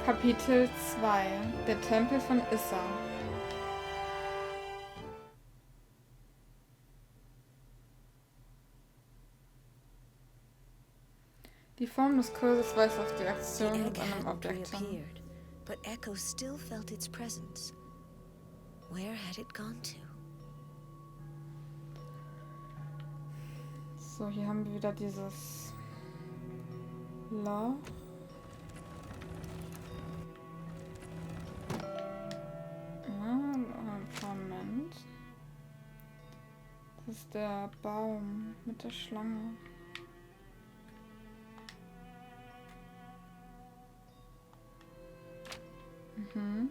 Kapitel 2: Der Tempel von Issa. Die Form des Kurses weist auf die Aktion mit einem Objekt hin. But Eqqo still felt its presence. Where had it gone to? So, hier haben wir wieder dieses Loch. Moment. Das ist der Baum mit der Schlange. Mhm.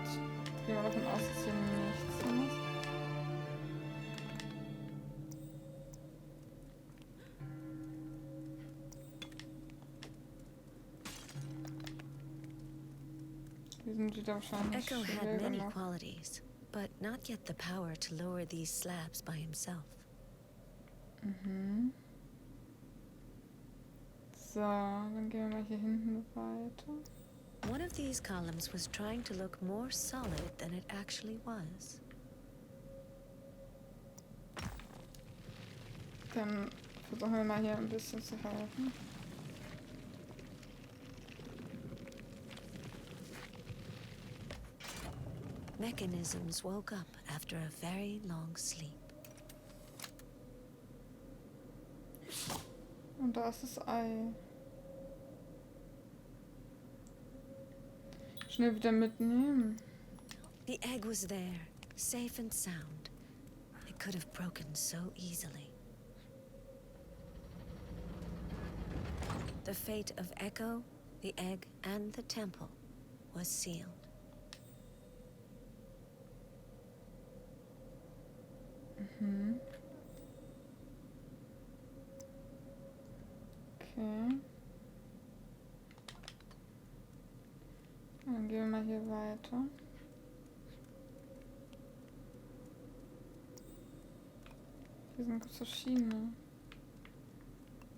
Ich gehe mal davon aus, dass hier nichts ist. Wir sind wieder wahrscheinlich Eqqo had schwer many genug. qualities, but not yet the power to lower these slabs by himself. Mhm. So, dann gehen wir mal hier hinten weiter. One of these columns was trying to look more solid than it actually was. Dann versuchen wir mal hier ein bisschen zu helfen. Mechanisms woke up after a very long sleep. Und da ist das Ei. Schnell wieder mitnehmen. The egg was there, safe and sound. It could have broken so easily. The fate of Eqqo, the egg, and the temple was sealed. Mhm. Okay. Dann gehen wir mal hier weiter. Hier sind verschiedene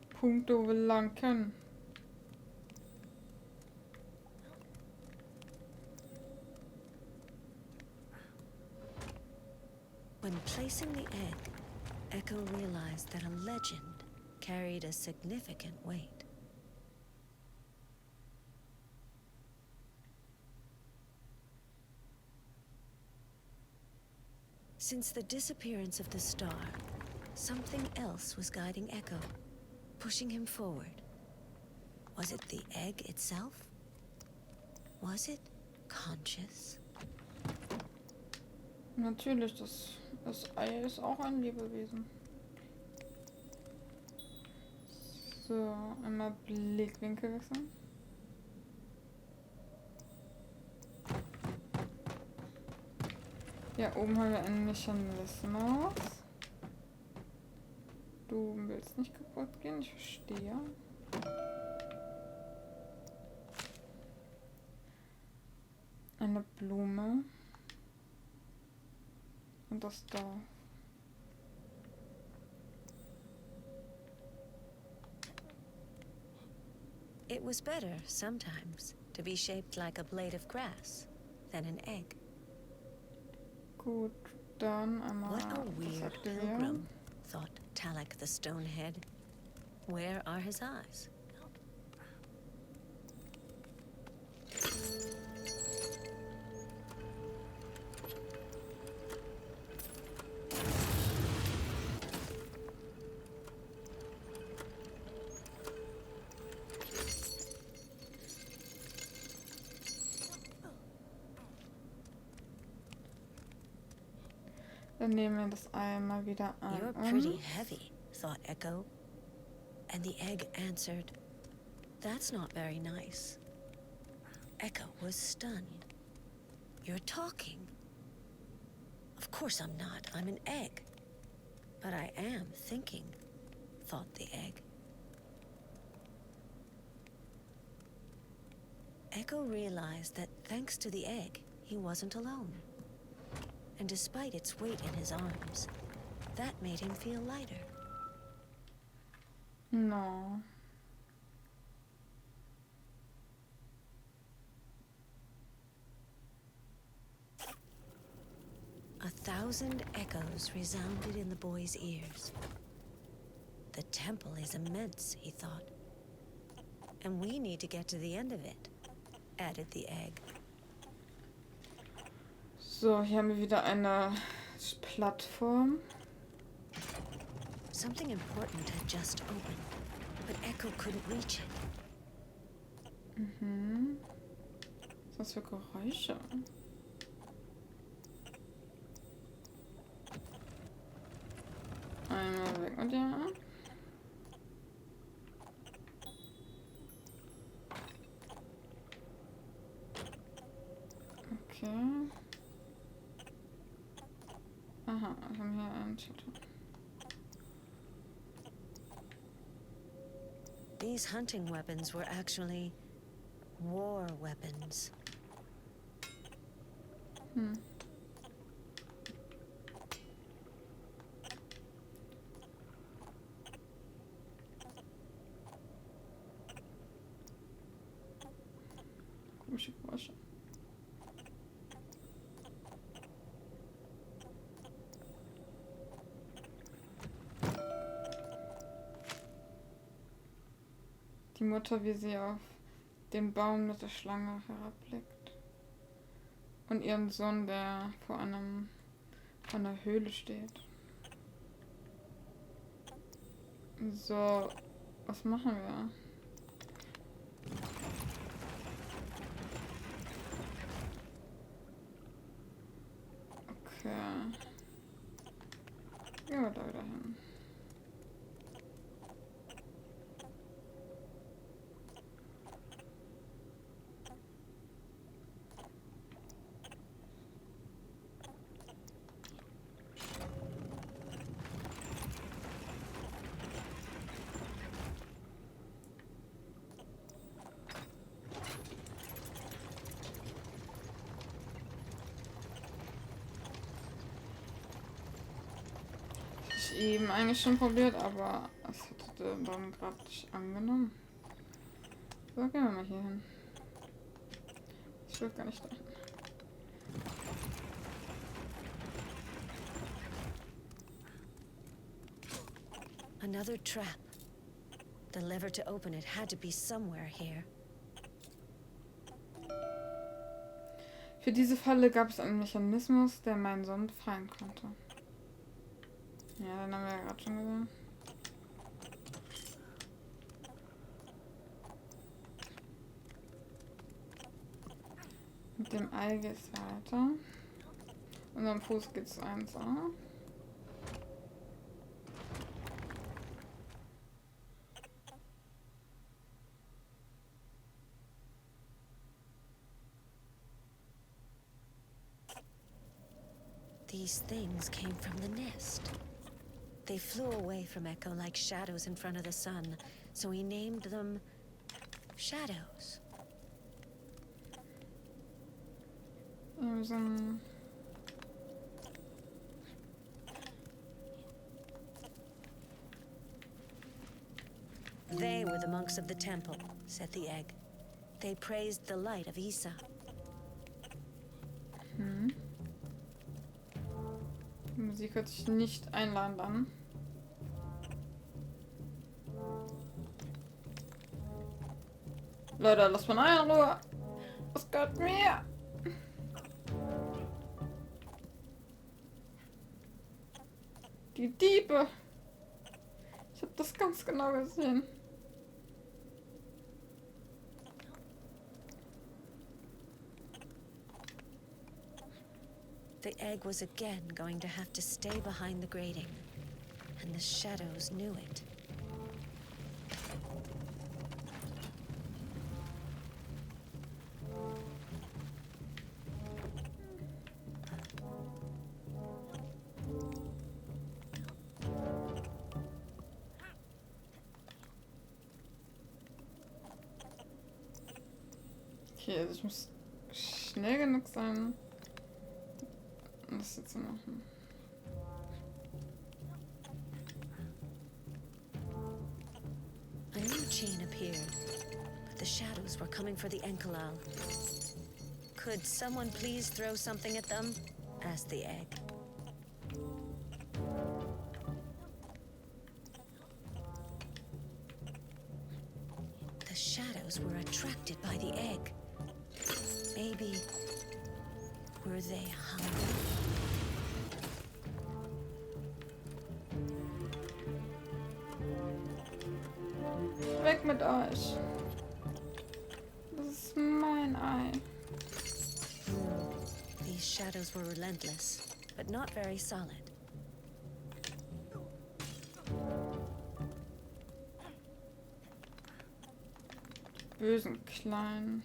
Punkte, wo wir lang können. When placing the egg, Eqqo realized that a legend carried a significant weight. Since the disappearance of the star, something else was guiding Eqqo, pushing him forward. Was it the egg itself? Was it conscious? Natürlich, das Ei ist auch ein Lebewesen. So, einmal Blickwinkel wechseln. Ja, oben haben wir einen Mechanismus. Du willst nicht kaputt gehen, ich verstehe. Eine Blume. Und das da. It was better, sometimes, to be shaped like a blade of grass than an egg. Gut, dann einmal What a das weird aktivieren. pilgrim, thought Talek the Stonehead. Where are his eyes? Dann nehmen wir das Ei mal wieder an. You're pretty heavy, thought Eqqo. And the egg answered, that's not very nice. Eqqo was stunned. You're talking. Of course I'm not. I'm an egg. But I am thinking, thought the egg. Eqqo realized that thanks to the egg, he wasn't alone. and despite its weight in his arms, that made him feel lighter. No. A thousand echoes resounded in the boy's ears. The temple is immense, he thought. And we need to get to the end of it, added the egg. So, hier haben wir wieder eine Plattform. Something important had just opened, but Eqqo couldn't reach it. Mhm. Was für Geräusche? Einmal weg mit dir. Okay. Aha, wir haben hier einen Chat. These hunting weapons were actually war weapons. Komische Geräusche. Die Mutter, wie sie auf den Baum mit der Schlange herabblickt. Und ihren Sohn, der vor einer Höhle steht. So, was machen wir? Okay. Gehen wir da wieder hin. Eben eigentlich schon probiert, aber es hatte dann gerade nicht angenommen. So, gehen wir mal hier hin. Ich will gar nicht dahin. Another trap. The lever to open it had to be somewhere here. Für diese Falle gab es einen Mechanismus, der meinen Sohn befreien konnte. Ja, den haben wir ja gerade schon gesehen. Mit dem Ei geht's weiter. Und am Fuß geht's 1A. These things came from the nest. They flew away from Eqqo like shadows in front of the sun, so he named them Shadows. They were the monks of the temple, said the egg. They praised the light of Isa. Die Musik hört sich nicht einladend an. Leute, lasst mal in Ruhe. Was gehört mir? Die Diebe. Ich habe das ganz genau gesehen. The egg was again going to have to stay behind the grating, and the shadows knew it. Okay, also ich muss schnell genug sein, das jetzt zu machen. A new chain appeared, but the shadows were coming for the Enkalal. Could someone please throw something at them? Asked the egg. The shadows were attracted by the egg. Maybe were they hungry? Weg mit euch. Das ist mein Ei. These shadows were relentless, but not very solid. Bösen Kleinen.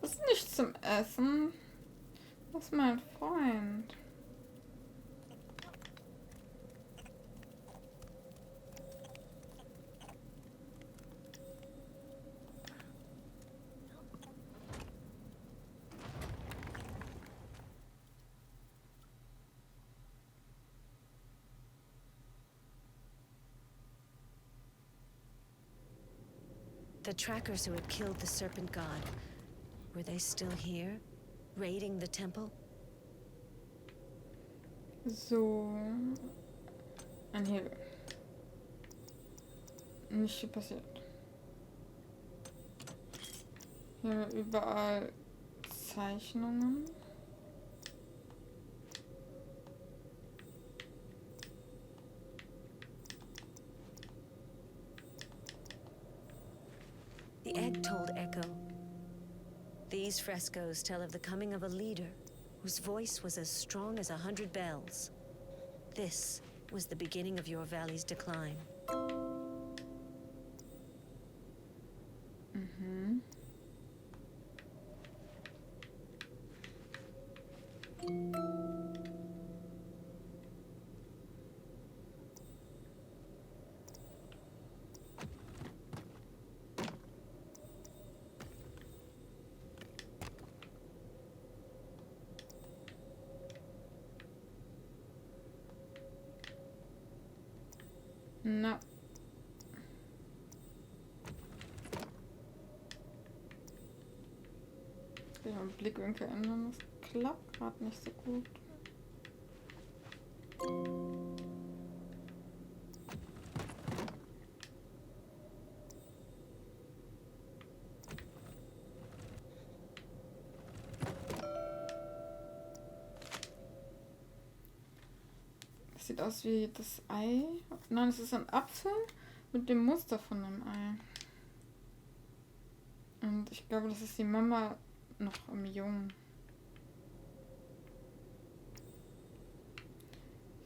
Das ist nicht zum Essen. Das ist mein Freund. The trackers who had killed the serpent god, were they still here, raiding the temple? So. Ein Hebel. Nicht viel passiert. Hier haben wir überall Zeichnungen. The egg told Eqqo. These frescoes tell of the coming of a leader whose voice was as strong as 100 bells. This was the beginning of your valley's decline. Mhm. Na. Ich will den Blickwinkel ändern. Das klappt gerade nicht so gut. Das sieht aus wie das Ei. Nein, es ist ein Apfel mit dem Muster von dem Ei. Und ich glaube, das ist die Mama noch im Jungen.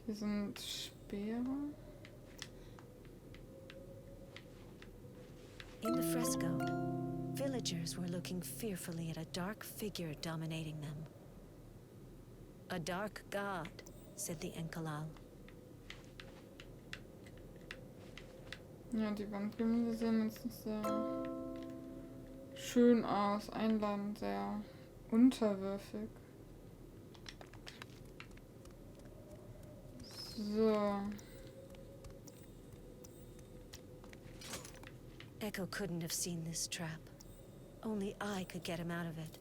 Hier sind Speere. In the fresco, villagers were looking fearfully at a dark figure dominating them. A dark god, said the Enkalal. Ja, die Wandgemälde sehen jetzt nicht sehr schön aus, einladend, sehr unterwürfig. So. Eqqo couldn't have seen this trap. Only I could get him out of it.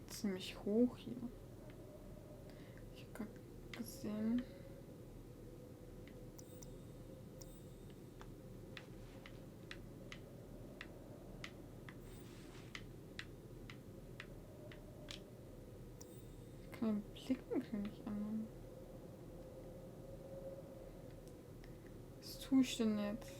Ziemlich hoch hier. Ich habe gerade gesehen. Ich kann den Blickwinkel nicht ändern. Was tue ich denn jetzt?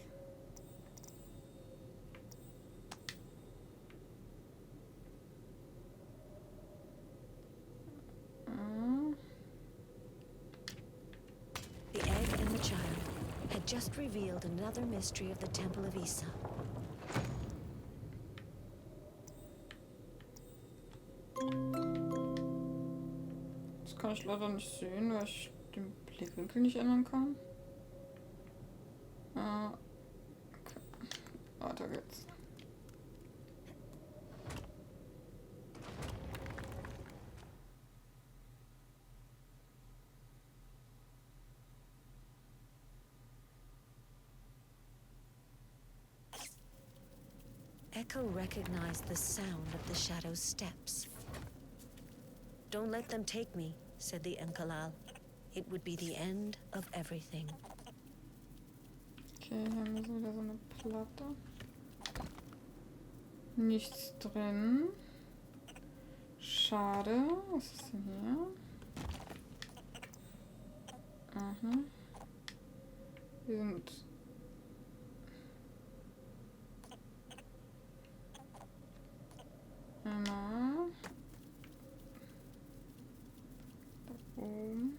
The egg and the child had just revealed another mystery of the Temple of Isa. kann ich leider nicht sehen, weil ich den Blickwinkel nicht ändern kann. Okay. Weiter geht's. Eqqo recognized the sound of the shadow's steps. Don't let them take me, said the Enkalal. It would be the end of everything. Okay, hier haben wir so wieder so eine Platte. Nichts drin. Schade. Was ist denn hier? Aha. Wir sind... Einmal. Da oben.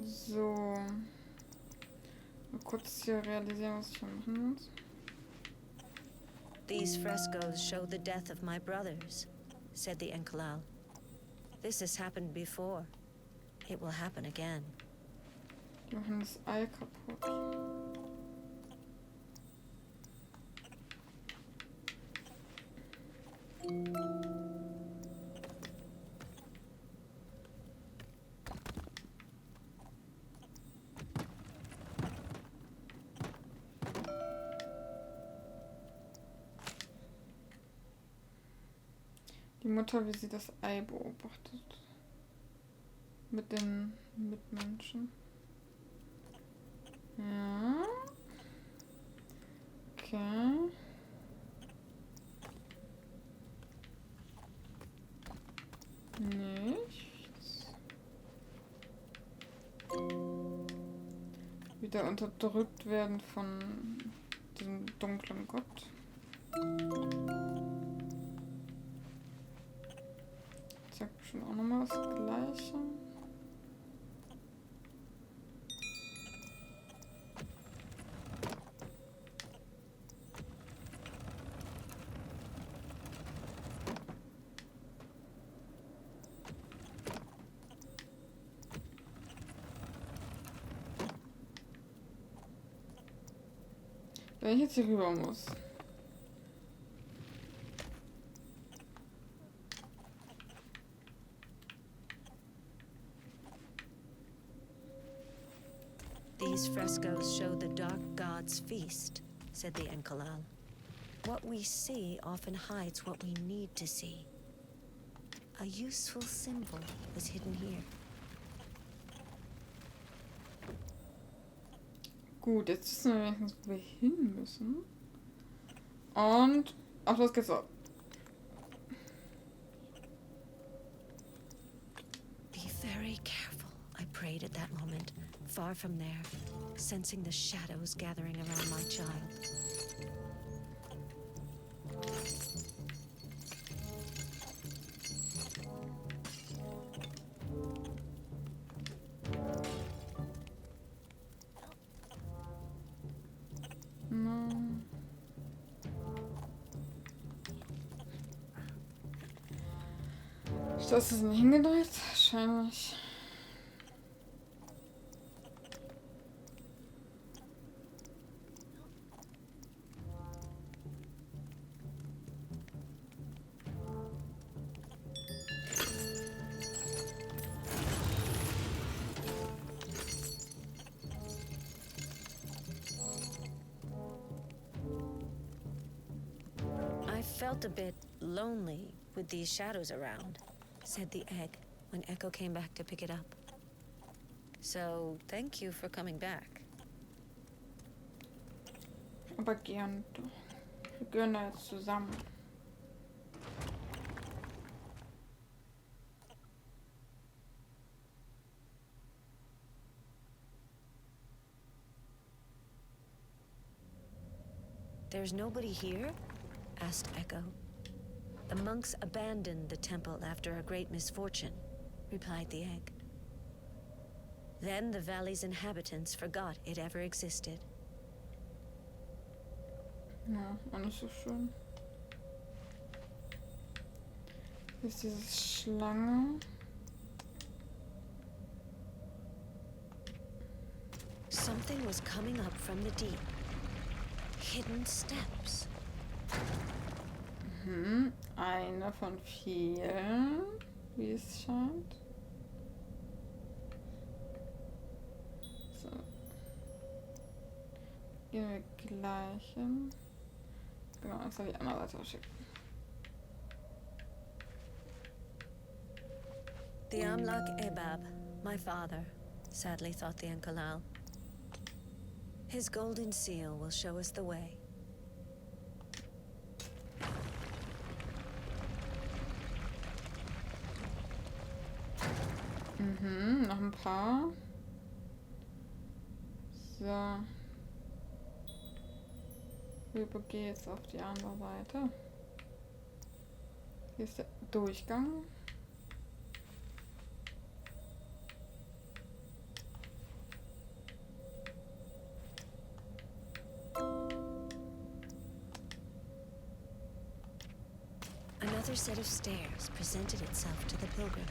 So. Mal kurz hier realisieren, was ich hier machen muss. These frescoes show the death of my brothers, said the Enkalal. This has happened before. It will happen again. Die machen das Ei kaputt. Die Mutter, wie sie das Ei beobachtet. Mit den Mitmenschen. Ja. Okay. Nichts. Wieder unterdrückt werden von diesem dunklen Gott. Sagt bestimmt auch nochmal das Gleiche. Wenn ich jetzt hier rüber muss. These frescoes show the dark god's feast, said the Enkalal. What we see often hides what we need to see. A useful symbol was hidden here. Gut, jetzt wissen wir wenigstens, wo wir hin müssen. Und auf los geht's ab. Be very careful, I prayed at that moment, far from there, sensing the shadows gathering around my child. Das ist nicht hingedreht, wahrscheinlich. I felt a bit lonely with these shadows around, said the egg when Eqqo came back to pick it up. So, thank you for coming back. Aber gern doch. Wir gehören da jetzt zusammen. There's nobody here? Asked Eqqo. The monks abandoned the temple after a great misfortune, replied the egg. Then the valley's inhabitants forgot it ever existed. Ja, auch nicht so schön. Hier ist diese Schlange. Something was coming up from the deep. Hidden steps. Eine von vielen, wie es scheint. So. Gehen wir gleich hin. Genau, jetzt soll ich die andere Seite schicken. The Amlak Ebab, my father, sadly thought the Ankalal. His golden seal will show us the way. Noch ein paar. So. Rüber geht's auf die andere Seite. Hier ist der Durchgang. Another set of stairs presented itself to the pilgrim.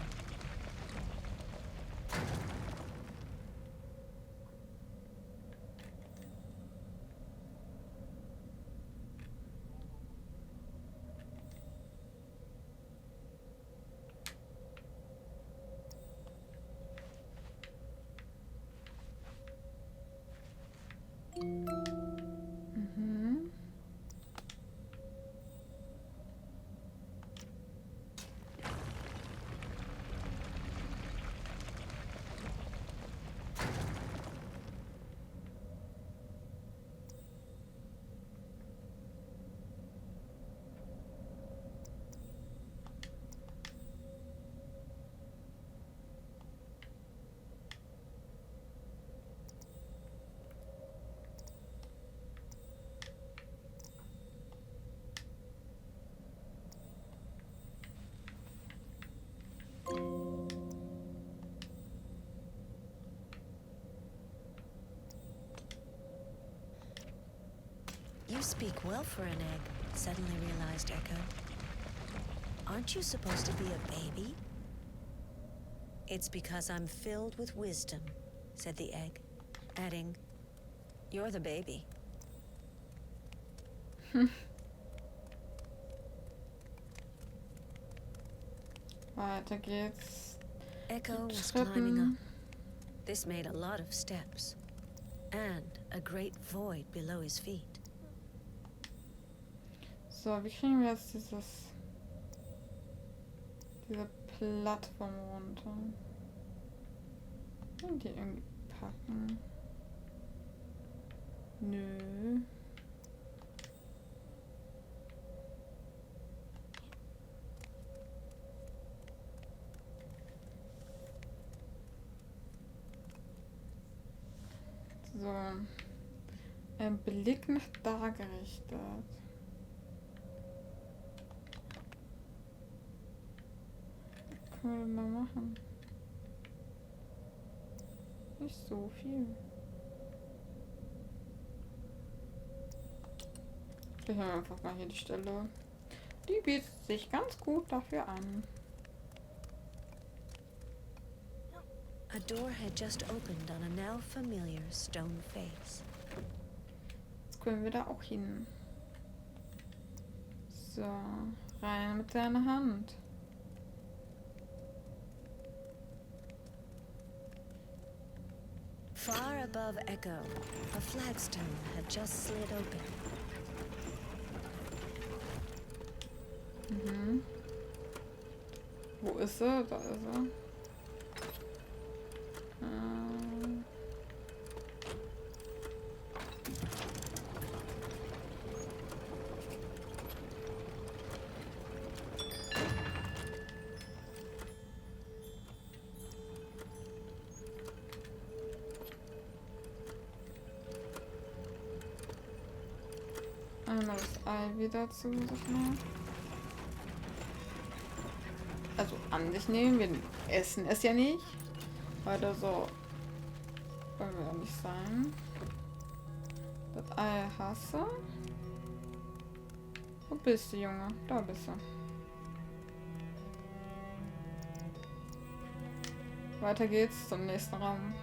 You speak well for an egg, suddenly realized Eqqo. Aren't you supposed to be a baby? It's because I'm filled with wisdom, said the egg, adding, you're the baby. Weiter geht's. Eqqo was climbing up. This made a lot of steps, and a great void below his feet. So, wie kriegen wir jetzt diese Plattform runter? Können die irgendwie packen? Nö. So. Ein Blick nach da gerichtet. Was können wir mal machen? Nicht so viel. Ich habe einfach mal hier die Stelle. Die bietet sich ganz gut dafür an. A door had just opened on a now familiar stone face. Jetzt können wir da auch hin. So, rein mit deiner Hand. Far above Eqqo, a flagstone had just slid open. Wo ist er? Da ist er. Einmal das Ei wieder zu sich nehmen. Also an sich nehmen. Wir essen es ja nicht. Weil da so Wollen wir ja nicht sein. Das Ei hasse. Wo bist du, Junge? Da bist du. Weiter geht's zum nächsten Raum.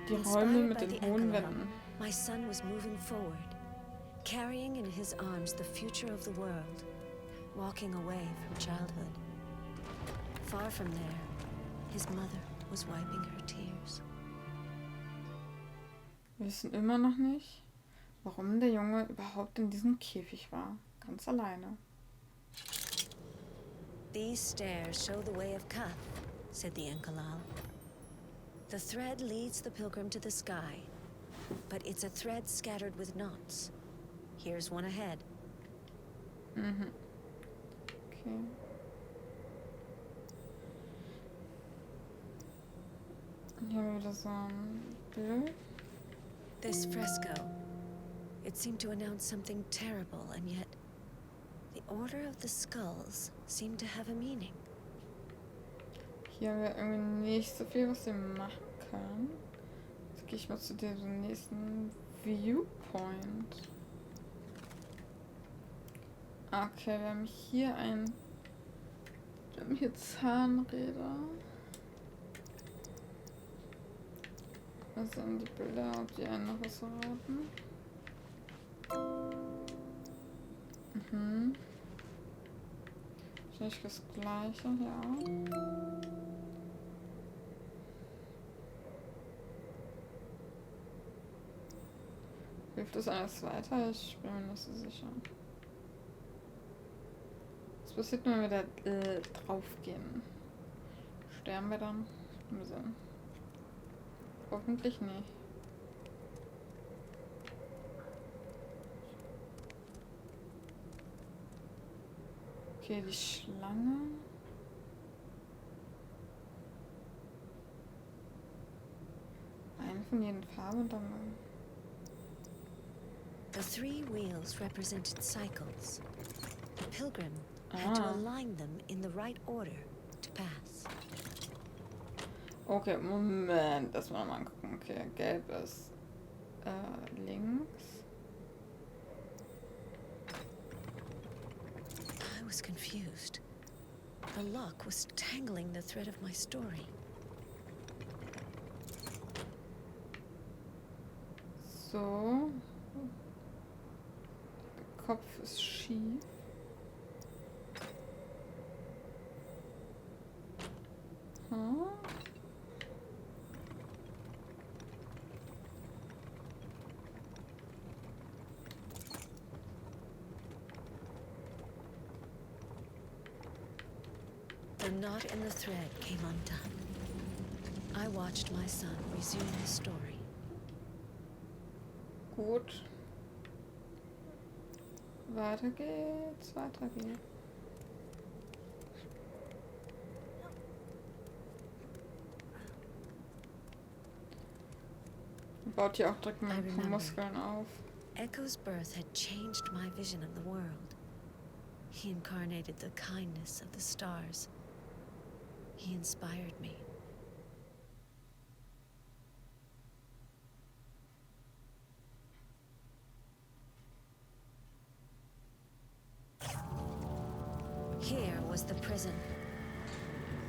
Die Räume mit den hohen Wänden. My son was moving forward, carrying in his arms the future of the world, walking away from childhood. Far from there, his mother was wiping her tears. Wir wissen immer noch nicht, warum der Junge überhaupt in diesem Käfig war. Ganz alleine. These stairs show the way of Kath, said the Enkalal. The thread leads the pilgrim to the sky, but it's a thread scattered with knots. Here's one ahead. Mhm. Okay. Hier haben wir wieder so ein Bild. This fresco, it seemed to announce something terrible, and yet the order of the skulls seemed to have a meaning. Hier haben wir irgendwie nicht so viel, was wir machen können. Jetzt gehe ich mal zu diesem nächsten Viewpoint. Okay, wir haben hier Zahnräder. Was sind die Bilder, ob die einen noch was verraten? Mhm. Wahrscheinlich das gleiche, ja. Hilft das alles weiter? Ich bin mir nicht so sicher. Was passiert, wenn wir da drauf gehen? Sterben wir dann? Im Sinn. Hoffentlich nicht. Okay, die Schlange. Eine von jeden Farbe und dann. The three wheels represented cycles. The pilgrim had to align them in the right order to pass. Okay, Moment, lass mal angucken. Okay, gelb ist links. I was confused. The lock was tangling the thread of my story. So. Der Kopf ist schief. Hm? The knot in the thread came undone. I watched my son resume his story. Gut. Weiter geht's, weiter geht's. Baut hier auch direkt mal ein paar Muskeln auf. Eqqo's birth had changed my vision of the world. He incarnated the kindness of the stars. He inspired me. Here was the prison.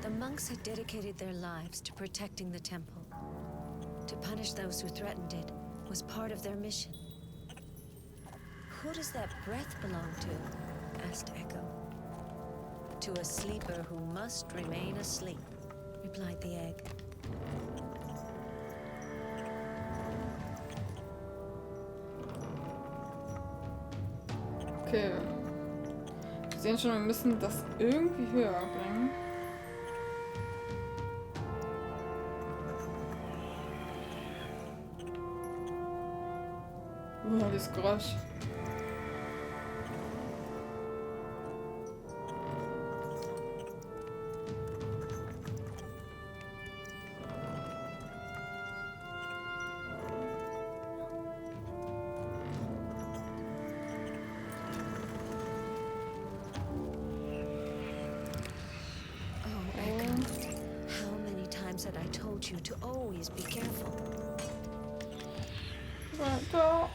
The monks had dedicated their lives to protecting the temple. To punish those who threatened it was part of their mission. Who does that breath belong to? Asked Eqqo. To a sleeper who must remain asleep, replied the egg. Okay. Wir sehen schon, wir müssen das irgendwie höher bringen. Das Geräusch. that I told you to always be careful. Weiter.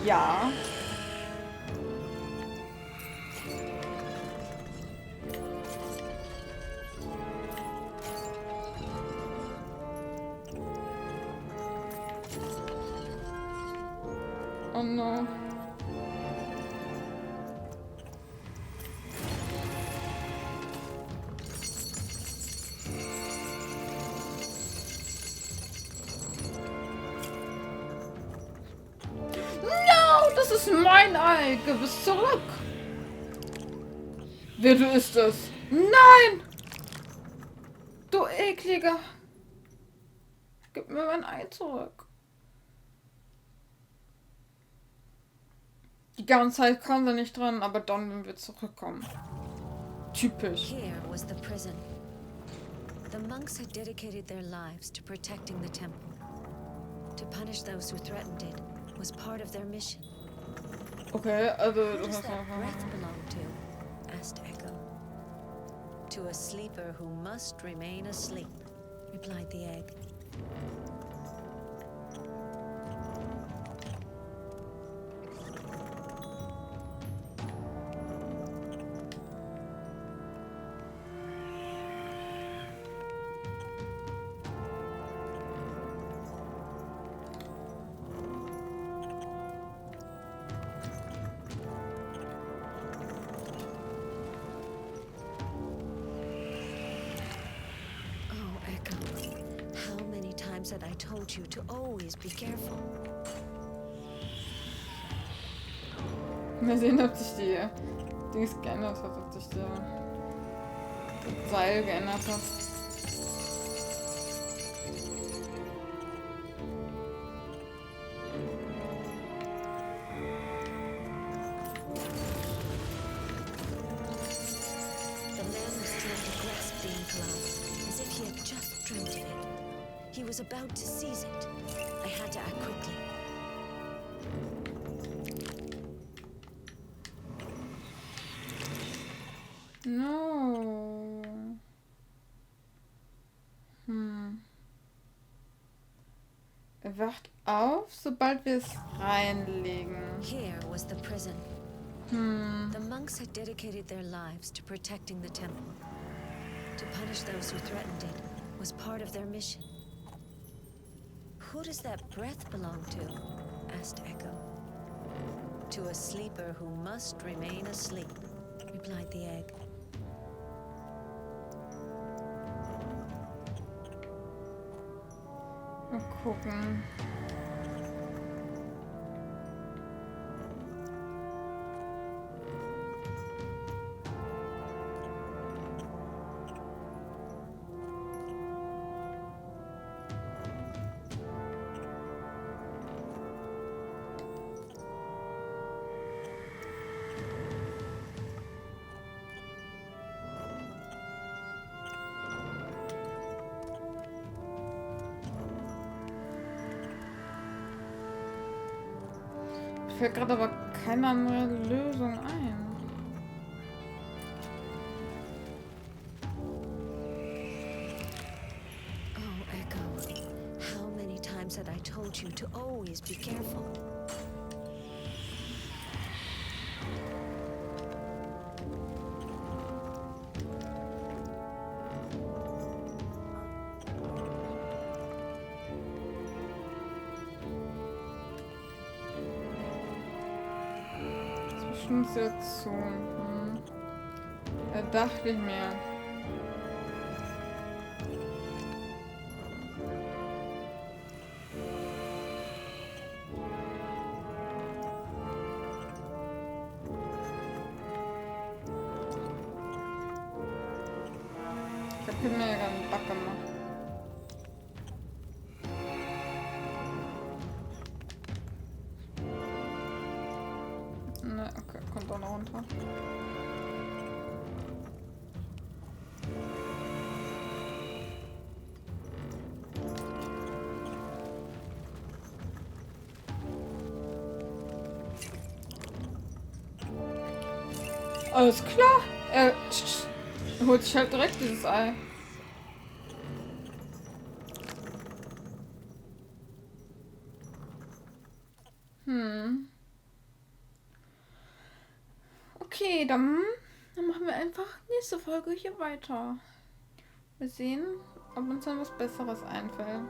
Ja. Oh no. No, das ist mein Ei. Gib es zurück. Wer du ist es? Nein! Du ekliger. Gib mir mein Ei zurück. Die ganze Zeit kam er nicht dran, aber dann, wenn wir zurückkommen. Typisch. Here was the prison. The monks had dedicated their lives to protecting the temple. To punish those who threatened it was part of their mission. Okay, also... Who does that breath belong to? Asked Eqqo. To a sleeper who must remain asleep, replied the egg. That I told you to always be careful. Mal sehen, ob sich die Dings geändert hat, ob sich der Seil geändert hat. The man was trying to grasp the glove as if he had just dreamt of it. He was about to seize it. I had to act quickly. No. Er wacht auf, sobald wir es reinlegen. Here was the prison. The monks had dedicated their lives to protecting the temple. To punish those who threatened it was part of their mission. Who does that breath belong to? Asked Eqqo. To a sleeper who must remain asleep, replied the egg. Mal gucken. Mir fällt gerade aber keine andere Lösung ein. Oh, Eqqo, how many times had I told you to always be careful? Situation. Da dachte ich mir. Ich hab mir ja gerade einen Bug gemacht. Ne, okay, kommt auch noch runter. Alles klar. Er holt sich halt direkt dieses Ei. Okay, dann machen wir einfach nächste Folge hier weiter. Wir sehen, ob uns dann was Besseres einfällt.